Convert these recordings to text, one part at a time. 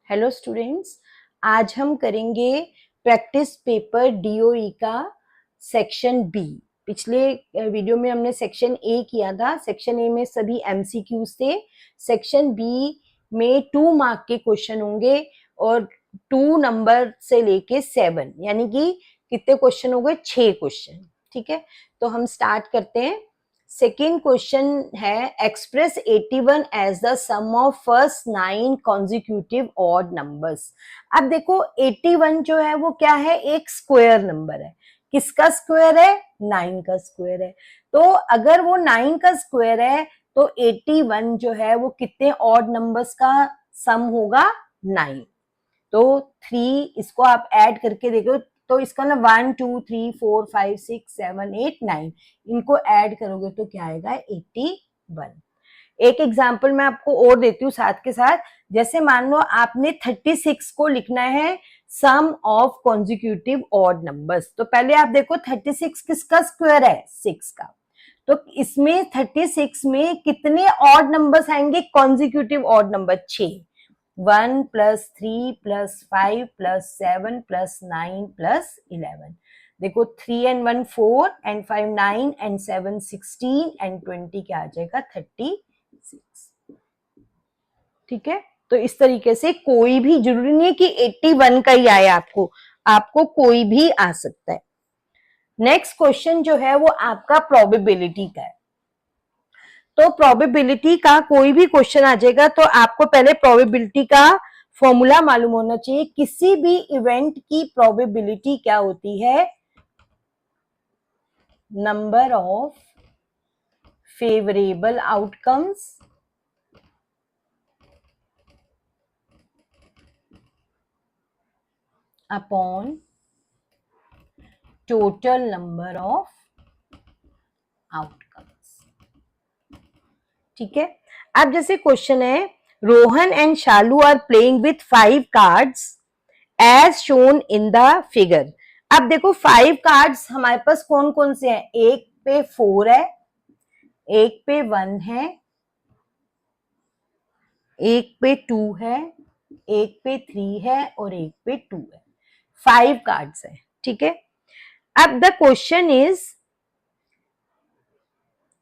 Hello students, आज हम करेंगे प्रैक्टिस पेपर डीओई का सेक्शन बी। पिछले वीडियो में हमने सेक्शन ए किया था। सेक्शन ए में सभी एमसीक्यूज थे। सेक्शन बी में 2 मार्क के क्वेश्चन होंगे और 2 नंबर से लेके 7, यानी कि कितने क्वेश्चन हो गए? 6 क्वेश्चन। ठीक है, तो हम स्टार्ट करते हैं। सेकेंड क्वेश्चन है, express 81 as the sum of first 9 consecutive odd numbers. अब देखो 81 जो है वो क्या है? एक स्क्वायर नंबर है। किसका स्क्वायर है? 9 का स्क्वायर है। तो अगर वो 9 का स्क्वायर है तो 81 जो है वो कितने ऑड नंबर्स का सम होगा? 9। तो 3 इसको आप ऐड करके देखो तो इसका ना 1 2 3 4 5 6 7 8 9 इनको ऐड करोगे तो क्या आएगा? 81। एक एग्जाम्पल मैं आपको और देती हूँ साथ के साथ। जैसे मान लो आपने 36 को लिखना है सम ऑफ कॉन्जिक्यूटिव ऑड नंबर्स। तो पहले आप देखो 36 किसका स्क्वायर है? 6 का। तो इसमें 36 में कितने ऑड नंबर्स आएंगे? Consecutive odd number 6। 1 plus 3 plus 5 plus 7 plus 9 plus 11। देखो 3 एंड 1 4 एंड 5 9 एंड 7 16 एंड 20 क्या आ जाएगा? 36। ठीक है, तो इस तरीके से कोई भी जरूरी नहीं है कि 81 का ही आए, आपको कोई भी आ सकता है। नेक्स्ट क्वेश्चन जो है वो आपका प्रोबेबिलिटी का है। तो प्रोबेबिलिटी का कोई भी क्वेश्चन आ जाएगा तो आपको पहले प्रोबेबिलिटी का फॉर्मूला मालूम होना चाहिए। किसी भी इवेंट की प्रोबेबिलिटी क्या होती है? Number of favourable outcomes upon total number of outcomes. ठीक है, अब जैसे क्वेश्चन है, Rohan and Shalu are playing with 5 cards as shown in the figure. अब देखो 5 कार्ड्स हमारे पास कौन कौन से हैं? एक पे 4 है, एक पे 1 है, एक पे 2 है, एक पे 3 है और एक पे 2 है। 5 कार्ड्स है। ठीक है, अब the question is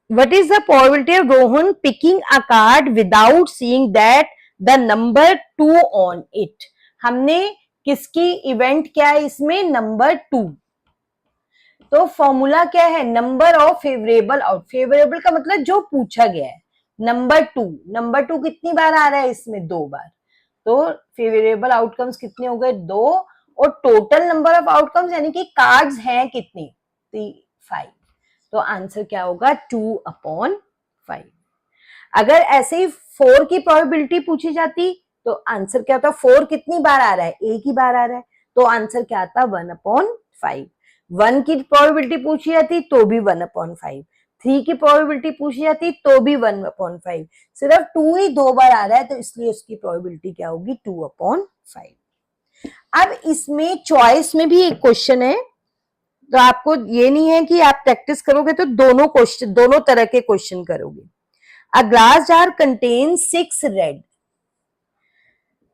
what is the probability of Rohan picking a card without seeing that the number 2 on it? हमने किसकी इवेंट क्या है इसमें? नंबर 2। तो फॉर्मूला क्या है? Number of favourable out. Favourable का मतलब जो पूछा गया है। नंबर 2, नंबर 2 कितनी बार आ रहा है इसमें? 2 बार। तो फेवरेबल आउटकम्स कितने हो गए? 2। और टोटल नंबर ऑफ आउटकम्स यानी कि कार्ड्स हैं कितनी? 5। तो आंसर क्या होगा? 2/5। अगर ऐसे ही 4 की प्रोबेबिलिटी पूछी जाती तो आंसर क्या होता? 4 कितनी बार आ रहा है? एक ही बार आ रहा है, तो आंसर क्या आता? 1/5। 1 की प्रोबेबिलिटी पूछी जाती तो भी 1/5। 3 की प्रोबेबिलिटी पूछी जाती तो भी 1/5। सिर्फ 2 ही 2 बार आ रहा है तो इसलिए उसकी प्रोबेबिलिटी क्या होगी? 2/5। अब इसमें चॉइस में भी एक क्वेश्चन है, तो आपको ये नहीं है कि आप प्रैक्टिस करोगे तो दोनों तरह के क्वेश्चन करोगे। A glass jar contain 6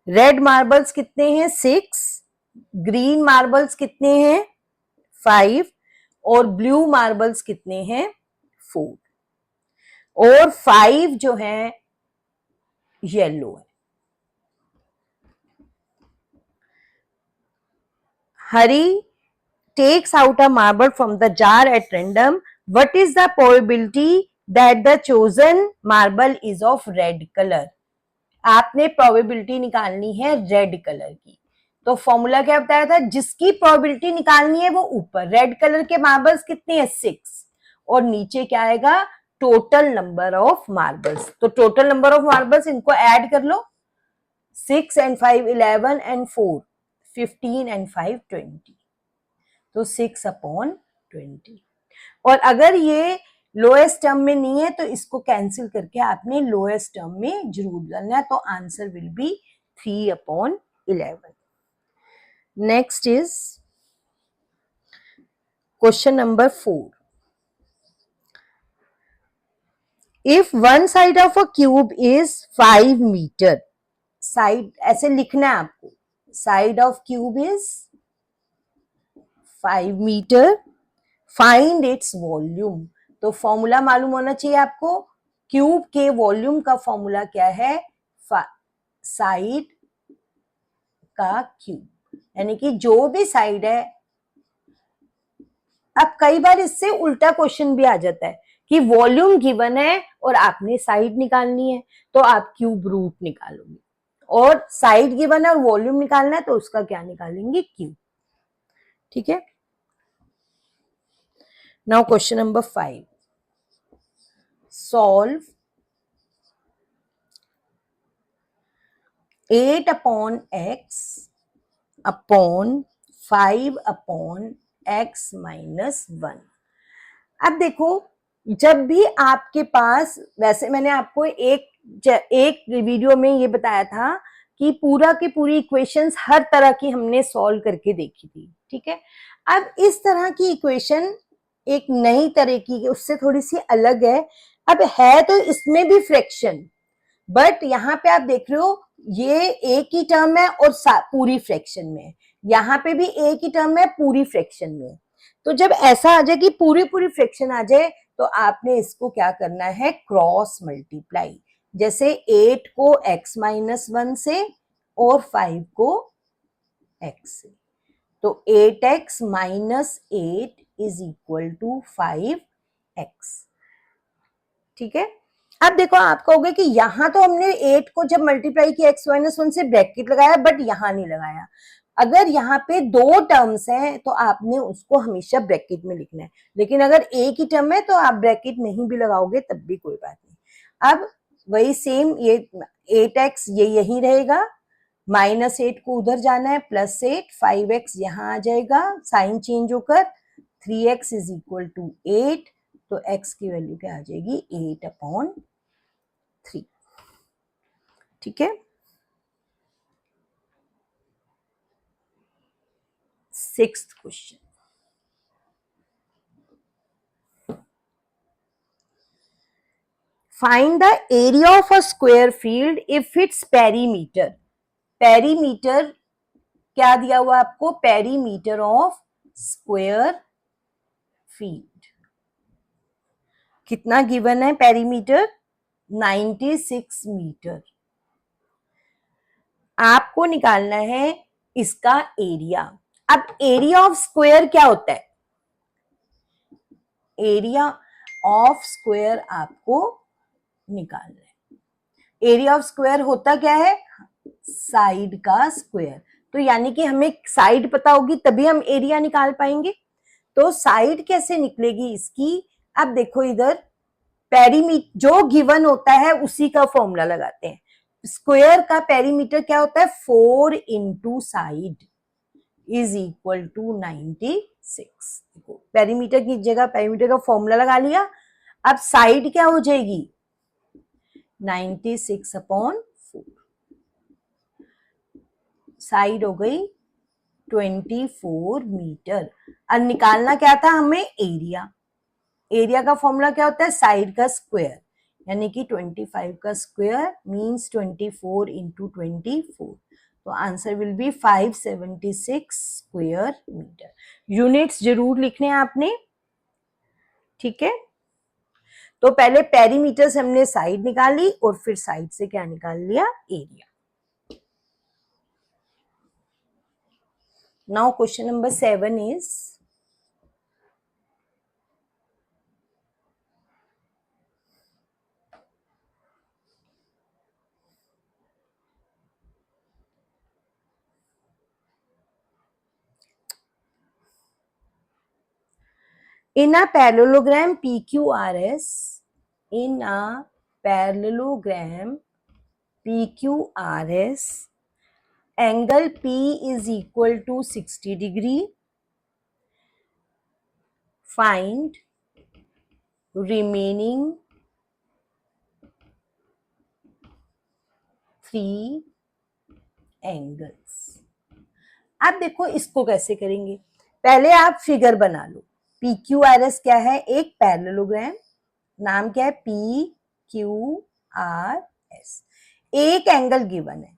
red marbles कितने हैं? 6। ग्रीन मार्बल्स कितने हैं? 5। और ब्लू मार्बल्स कितने हैं? 4। और 5 जो है येलो है। हरी takes out a marble from the jar at random. What is the probability that the chosen marble is of red color? आपने प्रोबेबिलिटी निकालनी है रेड कलर की। तो फॉर्मूला क्या बताया था? जिसकी प्रोबेबिलिटी निकालनी है वो ऊपर, रेड कलर के मार्बल्स कितने हैं? 6। और नीचे क्या आएगा? Total number of marbles. तो टोटल नंबर ऑफ मार्बल्स इनको ऐड कर लो। 6 and 5 11 and 4 15 and 5 20। तो 6/20। और अगर ये लोएस्ट टर्म में नहीं है तो इसको कैंसिल करके आपने लोएस्ट टर्म में जरूर डालना है, तो answer will B 3/11। Next is question number 4। If one side of a cube is 5 meter side ऐसे लिखना है आपको, side of cube is 5 metre, find its volume. तो फॉर्मूला मालूम होना चाहिए आपको, क्यूब के वॉल्यूम का फॉर्मूला क्या है, साइड का क्यूब, यानी कि जो भी साइड है। अब कई बार इससे उल्टा क्वेश्चन भी आ जाता है कि वॉल्यूम गिवन है और आपने साइड निकालनी है, तो आप क्यूब रूट निकालोगे, और साइड गिवन है और वॉल्यूम निकालना है तो उसका क्या निकालेंगे, क्यूब। ठीक है। Now question number 5, solve 8 upon x upon 5 upon x minus 1। अब देखो, जब भी आपके पास, वैसे मैंने आपको एक वीडियो में ये बताया था कि पूरा की पूरी इक्वेशंस हर तरह की हमने सॉल्व करके देखी थी। ठीक है। अब इस तरह की इक्वेशन एक नई तरह की, उससे थोड़ी सी अलग है। अब है तो इसमें भी फ्रैक्शन, बट यहाँ पे आप देख रहे हो ये एक ही टर्म है और पूरी फ्रैक्शन में, यहाँ पे भी एक ही टर्म है पूरी फ्रैक्शन में। तो जब ऐसा आ जाए कि पूरी पूरी फ्रैक्शन आ जाए, तो आपने इसको क्या करना है, क्रॉस मल्टीप्लाई। जैसे 8 को x माइनस 1 से और 5 को x से, तो 8x minus 8 is equal to 5x। ठीक है। अब देखो, आप कहोगे कि यहां तो हमने 8 को जब मल्टीप्लाई किया x माइनस 1 से ब्रैकेट लगाया, बट यहां नहीं लगाया। अगर यहाँ पे दो टर्म्स हैं तो आपने उसको हमेशा ब्रैकेट में लिखना है, लेकिन अगर एक ही टर्म है तो आप ब्रैकेट नहीं भी लगाओगे तब भी कोई बात नहीं। अब वही सेम, ये 8x ये यही रहेगा, माइनस 8 को उधर जाना है, प्लस 8, 5x यहाँ आ जाएगा, साइन चेंज होकर 3x इज इक्वल टू 8, तो x की वैल्यू क्या आ जाएगी, 8 अपॉन 3। ठीक है। 6th question, find the area of a square field if its perimeter. Perimeter क्या दिया हुआ आपको, पेरीमीटर ऑफ स्क्वायर फील्ड कितना गिवन है, पेरीमीटर 96 मीटर। आपको निकालना है इसका एरिया। अब एरिया ऑफ स्क्वायर क्या होता है, एरिया ऑफ स्क्वायर आपको निकालना है। एरिया ऑफ स्क्वायर होता क्या है, साइड का स्क्वायर। तो यानी कि हमें साइड पता होगी तभी हम एरिया निकाल पाएंगे। तो साइड कैसे निकलेगी इसकी, अब देखो इधर पेरीमीटर जो गिवन होता है उसी का फॉर्मूला लगाते हैं। स्क्वायर का पेरीमीटर क्या होता है, 4 into side is equal to 96। देखो पेरीमीटर की जगह पेरीमीटर का फॉर्मूला लगा लिया। अब साइड क्या हो जाएगी, 96 अपॉन 4, साइड हो गई 24 मीटर। अब निकालना क्या था हमें, एरिया। एरिया का फॉर्मूला क्या होता है, साइड का स्क्वायर, यानी कि 25 का स्क्वायर मींस 24 इंटू 24, तो answer will be 576 square metre. Units जरूर लिखने हैं आपने। ठीक है। तो पहले पेरीमीटर से हमने साइड निकाली और फिर साइड से क्या निकाल लिया, area. Now question number 7 is, in a parallelogram PQRS, in a parallelogram PQRS, angle P is equal to 60 degree. Find remaining 3 angles. अब देखो इसको कैसे करेंगे, पहले आप फिगर बना लो। PQRS क्या है, एक पैरेललोग्राम, नाम क्या है, PQRS। एक एंगल गिवन है,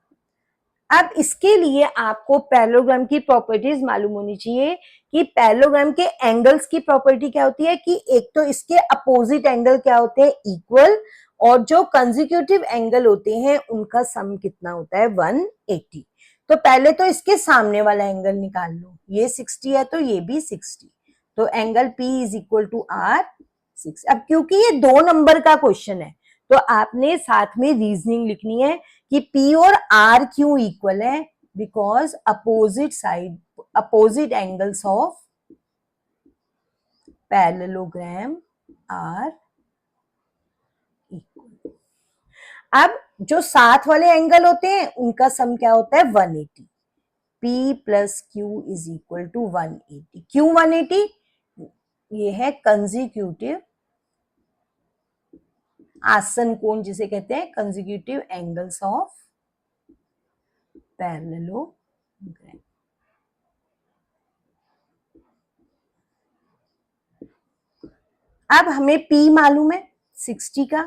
अब इसके लिए आपको पैरेललोग्राम की प्रॉपर्टीज मालूम होनी चाहिए कि पैरेललोग्राम के एंगल्स की प्रॉपर्टी क्या होती है कि एक तो इसके अपोजिट एंगल क्या होते हैं, इक्वल, और जो कंसेक्यूटिव एंगल होते हैं उनका सम कितना होता है, 180। तो पहले तो इसके सामने वाला एंगल निकाल लो, ये 60 है तो ये भी 60, तो angle P is equal to R 6। अब क्योंकि ये 2 नंबर का क्वेश्चन है तो आपने साथ में रीजनिंग लिखनी है कि P और R क्यों इक्वल है, because opposite angles of parallelogram are equal. अब जो साथ वाले एंगल होते हैं उनका सम क्या होता है, 180। P plus Q is equal to 180। क्यों 180? ये है कंसेक्यूटिव आसन कोण जिसे कहते हैं, कंसेक्यूटिव एंगल्स ऑफ पैरेललोग्राम। अब हमें P मालूम है 60 का,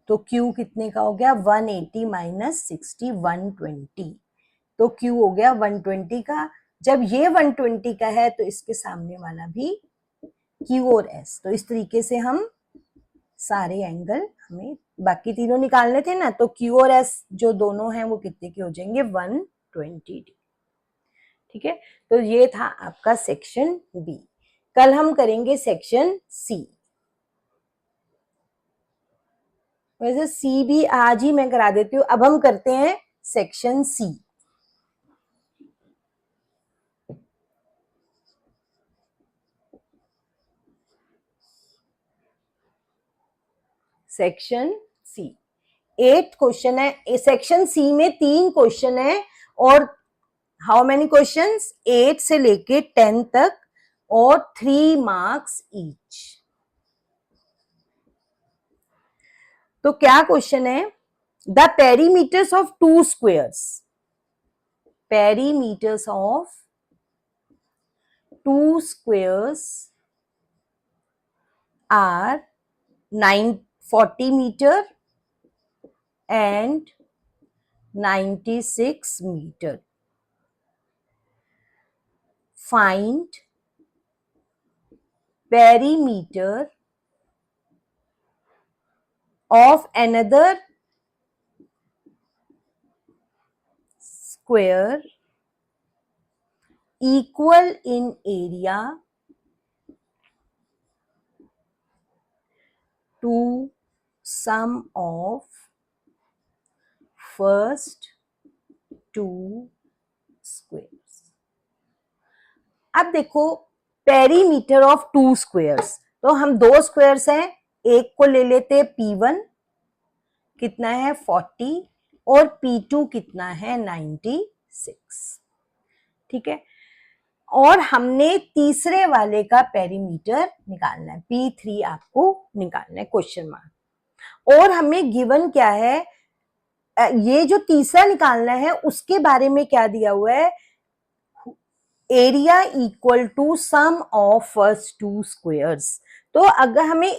तो Q कितने का हो गया, 180 माइनस 60 120, तो Q हो गया 120 का। जब ये 120 का है तो इसके सामने वाला भी Q और S। तो इस तरीके से हम सारे एंगल, हमें बाकी तीनों निकालने थे ना, तो Q और S जो दोनों हैं वो कितने के हो जाएंगे, 120। ठीक है, तो ये था आपका सेक्शन बी। कल हम करेंगे सेक्शन सी। वैसे सी भी आज ही मैं करा देती हूँ। अब हम करते हैं section C. Section C 8 question है। सेक्शन सी में 3 क्वेश्चन है और हाउ मेनी क्वेश्चंस, 8 से लेके 10 तक और 3 मार्क्स ईच। तो क्या क्वेश्चन है, the perimeters of 2 squares, perimeters of 2 squares are 40 meter and 96 meter. Find perimeter of another square equal in area to sum of first 2 squares. अब देखो पेरीमीटर ऑफ 2 स्क्वायर्स, तो हम 2 स्क्वायर्स हैं, एक को ले लेते P1 कितना है 40 और P2 कितना है 96। ठीक है, और हमने तीसरे वाले का पेरीमीटर निकालना है, P3 आपको निकालना है क्वेश्चन मार्क। और हमें गिवन क्या है, ये जो तीसरा निकालना है उसके बारे में क्या दिया हुआ है, area equal to sum of first 2 squares. तो अगर हमें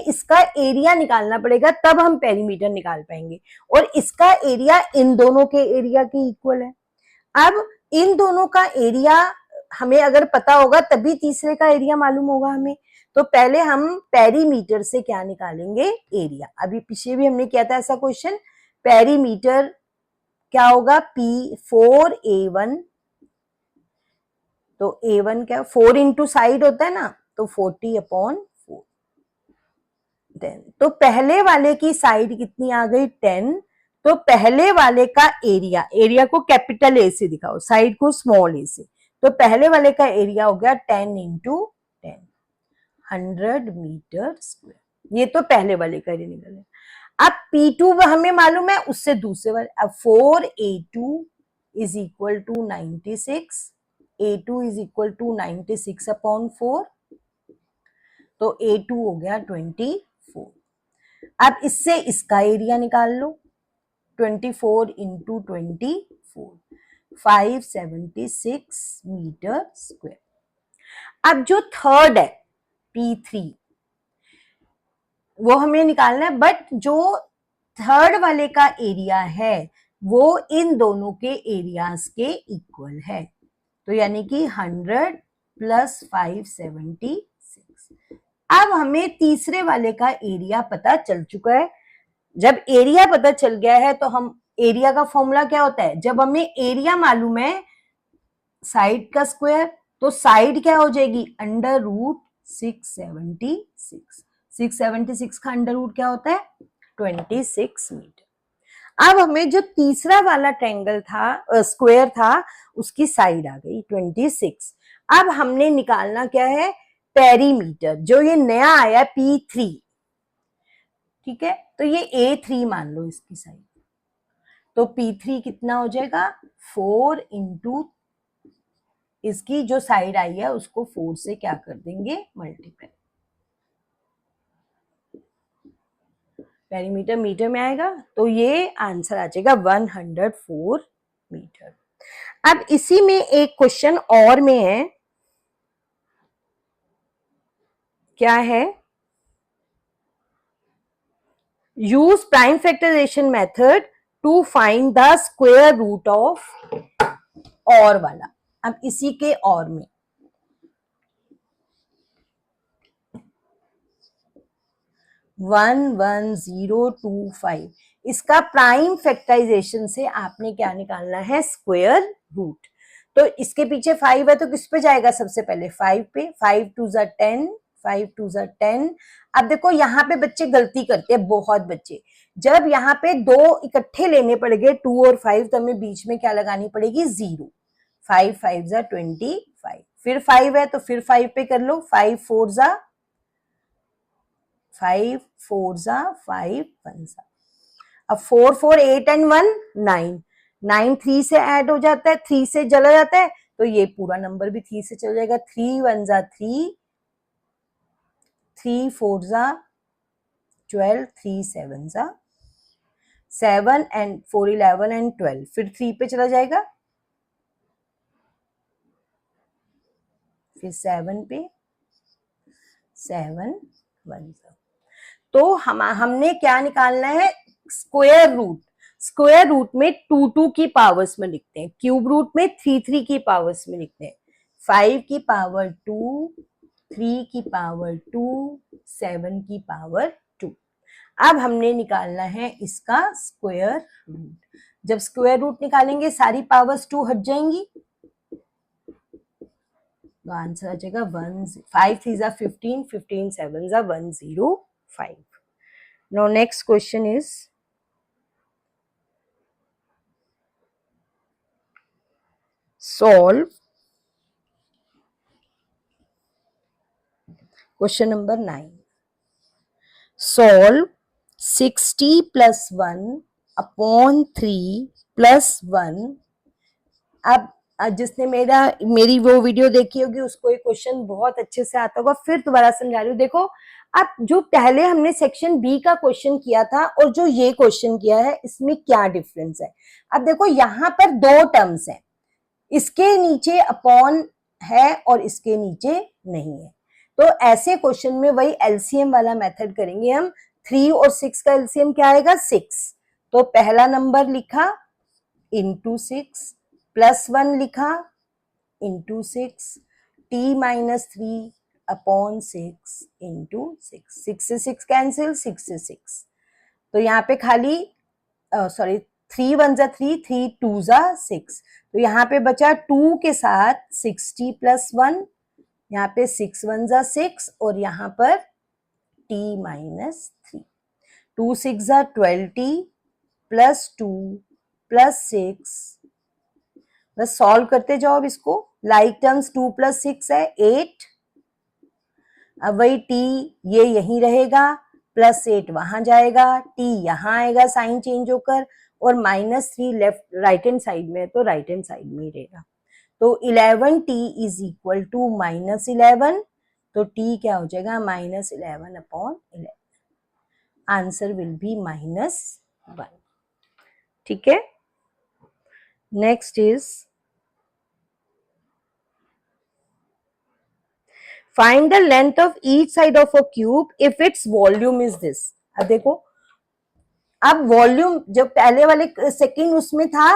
इसका एरिया निकालना पड़ेगा तब हम पेरीमीटर निकाल पाएंगे, और इसका एरिया इन दोनों के एरिया के इक्वल है। अब इन दोनों का एरिया हमें अगर पता होगा तभी तीसरे का एरिया मालूम होगा हमें। तो पहले हम पेरीमीटर से क्या निकालेंगे, एरिया। अभी पीछे भी हमने किया था ऐसा क्वेश्चन। पेरीमीटर क्या होगा, P4A1, तो A1 क्या, 4 इंटू साइड होता है ना, तो 40/4। तो पहले वाले की साइड कितनी आ गई, 10। तो पहले वाले का एरिया, एरिया को कैपिटल ए से दिखाओ, साइड को स्मॉल ए से, तो पहले वाले का एरिया हो गया 10 इंटू 10, 100 मीटर स्क्वायर। ये तो पहले वाले का एरिया निकल गया। अब P2 हमें मालूम है, उससे दूसरे वाले, अब 4A2 is equal to 96, A2 is equal to 96/4, तो A2 हो गया 24। अब इससे इसका एरिया निकाल लो, 24 इंटू 24, 576 मीटर स्क्वायर। अब जो थर्ड है P3 वो हमें निकालना है, बट जो थर्ड वाले का एरिया है वो इन दोनों के एरियाज के इक्वल है, तो यानी कि 100 प्लस 576। अब हमें तीसरे वाले का एरिया पता चल चुका है। जब एरिया पता चल गया है तो हम, एरिया का फॉर्मूला क्या होता है, जब हमें एरिया मालूम है साइड का स्क्वायर, तो साइड क्या हो जाएगी, अंडर रूट 676। 676 का अंडर रूट क्या होता है, 26 मीटर। अब हमें जो तीसरा वाला ट्रायंगल था, स्क्वायर था, उसकी साइड आ गई 26। अब हमने निकालना क्या है, पेरीमीटर, जो ये नया आया P3, ठीक है, तो ये A3 मान लो इसकी साइड, तो P3 कितना हो जाएगा, 4 इंटू इसकी जो साइड आई है उसको 4 से क्या कर देंगे, मल्टीप्लाई। पेरीमीटर मीटर में आएगा तो ये आंसर आ जाएगा 104 मीटर। अब इसी में एक क्वेश्चन और में है, क्या है, use prime factorisation method to find the square root of, और वाला। अब इसी के और में 11025, इसका प्राइम फैक्टराइजेशन से आपने क्या निकालना है, स्क्वायर रूट। तो इसके पीछे 5 है तो किस पे जाएगा, सबसे पहले 5 पे, 5 2 ज़ा 10, 5 2 ज़ा 10। अब देखो यहाँ पे बच्चे गलती करते हैं, बहुत बच्चे, जब यहाँ पे दो इकट्ठे लेने पड़ेंगे 2 और 5, तो हमें बीच में क्या लगानी पड़ेगी, 0। 5 5 ज़ा 25, फिर 5 है तो फिर 5 पे कर लो, 5 4 ज़ा 5 4 ज़ा 5 1 ज़ा, अब 4 4 8 एंड 1 9, 9 3 से ऐड हो जाता है, 3 से चला जाता है, तो ये पूरा नंबर भी 3 से चल जाएगा, 3 1 ज़ा 3, 3 4 ज़ा 12, 3 7 ज़ा 7 एंड 4 11 एंड 12, फिर 3 पे चला जाएगा, फिर 7 पे, 7 1 ज़ा। तो हमने क्या निकालना है, स्क्वायर रूट। स्क्वायर रूट में 2 2 की पावर्स में लिखते हैं, क्यूब रूट में 3 3 की पावर्स में लिखते हैं, 5 की पावर 2, 3 की पावर 2, 7 की पावर 2। अब हमने निकालना है इसका स्क्वायर रूट। जब स्क्वायर रूट निकालेंगे सारी पावर्स 2 हट जाएंगी, तो आंसर आ जाएगा 1, 5 3 ज़ा 15, 15 7 ज़ा 105। Now next question is, solve question number 9. Solve 60 plus 1 upon 3 plus 1। अब जिसने मेरी वो वीडियो देखी होगी उसको ये क्वेश्चन बहुत अच्छे से आता होगा, फिर दोबारा समझा रही हूँ। देखो, अब जो पहले हमने सेक्शन बी का क्वेश्चन किया था और जो ये क्वेश्चन किया है, इसमें क्या डिफरेंस है। अब देखो यहाँ पर दो टर्म्स हैं, इसके नीचे अपॉन है और इसके नीचे नहीं है, तो ऐसे क्वेश्चन में वही एलसीएम वाला मेथड करेंगे हम। 3 और 6 का एलसीएम क्या आएगा, 6, तो पहला नंबर लिखा इंटू 6, प्लस 1 लिखा into 6, t minus 3 upon 6 into 6, 6 से 6 कैंसिल, 6 से 6, तो यहाँ पे खाली सॉरी 3 1 ज़ा 3, 3 2 ज़ा 6, तो यहाँ पे बचा 2 के साथ 60 प्लस 1, यहाँ पे 6 1 ज़ा 6 और यहाँ पर t माइनस 3, 2 6 ज़ा 12t प्लस 2 प्लस 6, बस सॉल्व करते जाओ अब इसको। लाइक टर्म्स 2 प्लस 6 है 8, अब वही t ये यहीं रहेगा, प्लस 8 वहां जाएगा, t यहां आएगा साइन चेंज होकर, और minus 3 left right hand side में है तो राइट हैंड साइड में ही रहेगा, तो 11t is equal to minus 11, तो t क्या हो जाएगा, minus 11 upon 11, answer will B -1। ठीक है, next is find the length of each side of a cube if its volume is this. अब देखो, अब वॉल्यूम जब पहले वाले सेकंड उसमें था,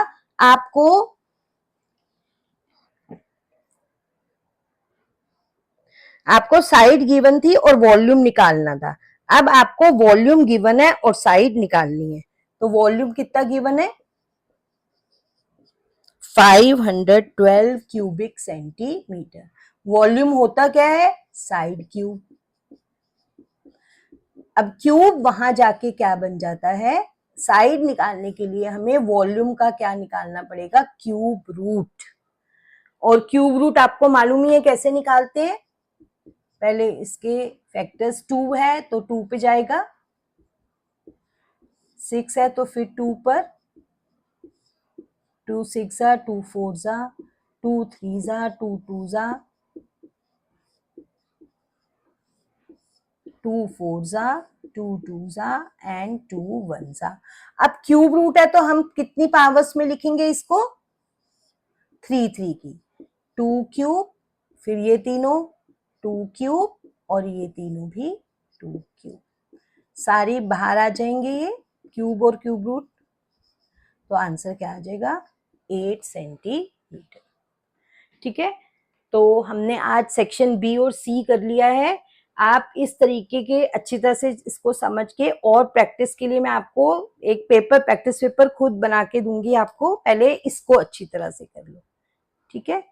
आपको साइड गिवन थी और वॉल्यूम निकालना था। अब आपको वॉल्यूम गिवन है और साइड निकालनी है। तो वॉल्यूम कितना गिवन है? 512 क्यूबिक सेंटीमीटर। वॉल्यूम होता क्या है? Side cube. अब क्यूब वहां जाके क्या बन जाता है? साइड निकालने के लिए हमें वॉल्यूम का क्या निकालना पड़ेगा? Cube root. और क्यूब रूट आपको मालूम ही है कैसे निकालते हैं। पहले इसके फैक्टर्स 2 है तो 2 पे जाएगा, 6 है तो फिर 2 पर, 2 6 2 4 2 3 2 2 2 4 2 2 एंड 2 1। अब क्यूब रूट है तो हम कितनी पावर्स में लिखेंगे इसको? 3 3 की। 2 क्यूब, फिर ये तीनों 2 क्यूब और ये तीनों भी 2 क्यूब। सारी बाहर आ जाएंगे ये क्यूब और क्यूब रूट, तो आंसर क्या आ जाएगा? 8 सेंटीमीटर। ठीक है, तो हमने आज सेक्शन बी और सी कर लिया है। आप इस तरीके के अच्छी तरह से इसको समझ के, और प्रैक्टिस के लिए मैं आपको एक पेपर, प्रैक्टिस पेपर खुद बना के दूंगी आपको, पहले इसको अच्छी तरह से कर लो। ठीक है।